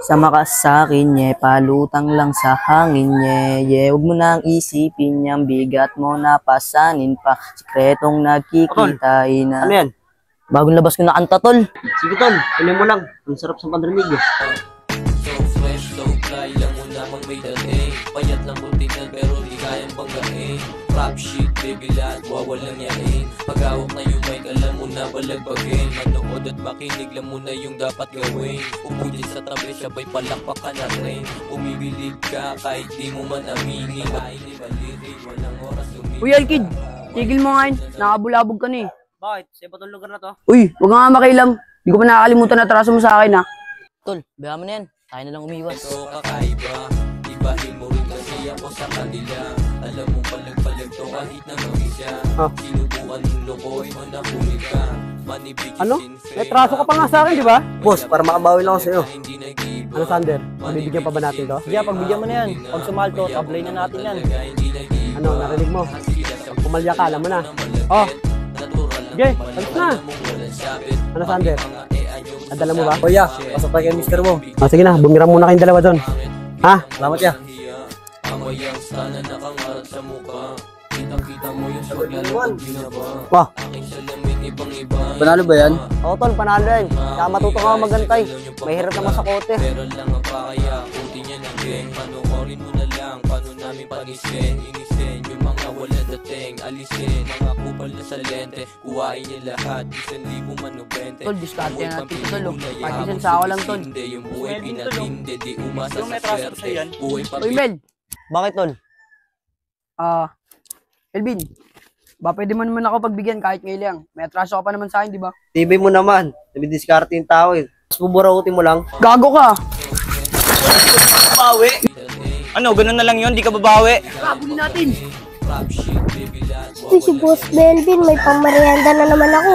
Sama ka sa akin, palutang lang sa hangin, huwag mo nang isipin yung bigat mo na pasanin pa. Sikretong nagkikitain na. Ano yan? Bagong labas ko na kanta, tol. Sige tol, tuloy mo lang. Ang sarap sa panrinig eh. So fresh, so fly, lang mo namang may dating. Payat lang kuntinan pero di kayang banggain. Rap shit, baby lahat, wawalang yain. Pag-awak na yung mic, alam mo na balagbagin. Manood at makinig lang mo na yung dapat gawin. Upunin sa tabi, sabay palakpak ka na rin. Umibilib ka kahit di mo man aminin. Kain ni Baliri, walang oras lumili. Uy, Alkid, tigil mo nga yun. Nakabulabog ka na eh. Bakit? Sa iba tong lugar na to? Uy, huwag nga makilam. Di ko pa nakakalimutan na atraso mo sa akin ha. Tol, biya mo na yan. Tayo na lang umiwas. Ito kakaiba, ibahin mo rin kasi ako sa kanila. Alam mo palag-palag to kahit na mag-isa. Sinubukan ng lokoy mo na huli ka. Ano? May traso ka pa nga sa akin, di ba? Boss, para makabawi lang ako sa'yo. Ano, Sander? Mabibigyan pa ba natin to? Sige, pagbigyan mo na yan. Pag sumalto, tablay na natin yan. Ano, narinig mo? Pumalya ka, alam mo na. Oh, sige, alis na. Ano, Sander? Nadala mo ba? Kuya, pasok tayo kay mister mo. Sige na, bumiram muna kayong dalawa doon. Ha? Salamat ya. Amayang sana nakangarap sa mukha. Kitang-kita mo yung sa paglalakad ginaba. Wah, Aking salamin ibang-iba. Panalo ba yan? oo tol, panalo yan. Kaya matuto ka magantay. Mahirap naman sa kote. Pero lang ang pakaya, puti niya ng geng. Panoorin mo na lang, paano namin pag-isen. Inisin yung mga walang dating. Alisin, mga kupal na sa lente. Kuhain niya lahat, 1,000 man o 20. Tol, diskarte na natin ito, tol. Buhay Kahit pampili isang sako lang, tol. hindi yung buhay pinatindi. Di umasa sa swerte. Buhay Uy, Mel. Bakit tol? Elvin. Ba, pwede mo naman ako pagbigyan kahit ngayon lang. May atraso ka pa naman sa akin, di ba? TV mo naman. Nabidiskarte yung tao eh. Mas buburautin mo lang. Gago ka. Bawi? Ano, ganun na lang yun? Di ka babawi? Kabulin natin. Uy, si Boss Melvin, may pangmerienda na naman ako.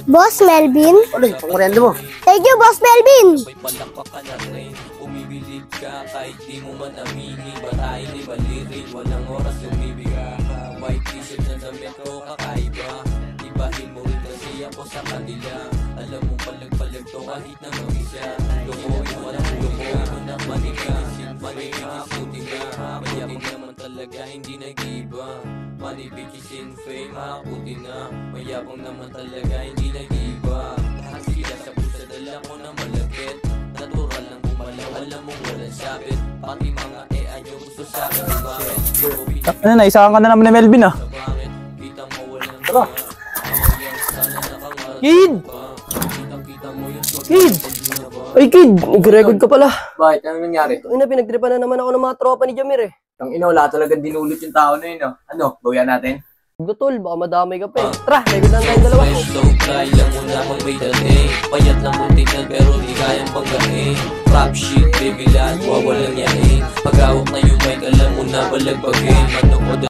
Boss Melvin? Ano yung pangmerienda mo? Thank you, Boss Melvin! Palakpak ka na rin, umibilib ka kahit di mo man aminin. Batayin ni Baliri, walang oras lumibig ka. White t-shirt na damit ko kakaiba. Ibahin mo rin kasi ako sa kanila. Alam mo palag-palag to kahit na mag-isa. Lukoy mo na maniga. Manibigisin ka, mayabang naman talaga hindi nag-iba. Manibigisin fame, makakuti na. Mayabang naman talaga hindi nag-iba. Lahat sila sa pusa dala ko na malapit. Natural lang kumalaw, alam mo walang sabit. Pati mga anyo gusto sa akin, bakit? Ano, naisakan ka na naman ni Melvin ah. Bakit? Kita mo walang Tara. sana nakangarap. Kid! Kitang-kita mo yung Kid! Ay, Kid! Nag-record ka pala. Bakit? Ano nangyari? Ina, pinagtripan na naman ako ng mga tropa ni Jamir eh. Ang ina, wala talagang dinulot yung tao na yun. Ano, bawian natin? Huwag tol, baka madamay ka pa eh. Tara, record lang tayong dalawa. Fresh, so fly, lang mo namang may dating. Payat lang kuntinan pero di kayang banggain. Rap shit, baby lahat, wawalang yain. Pag-awak na yung mic, alam mo na balagbagin. Manood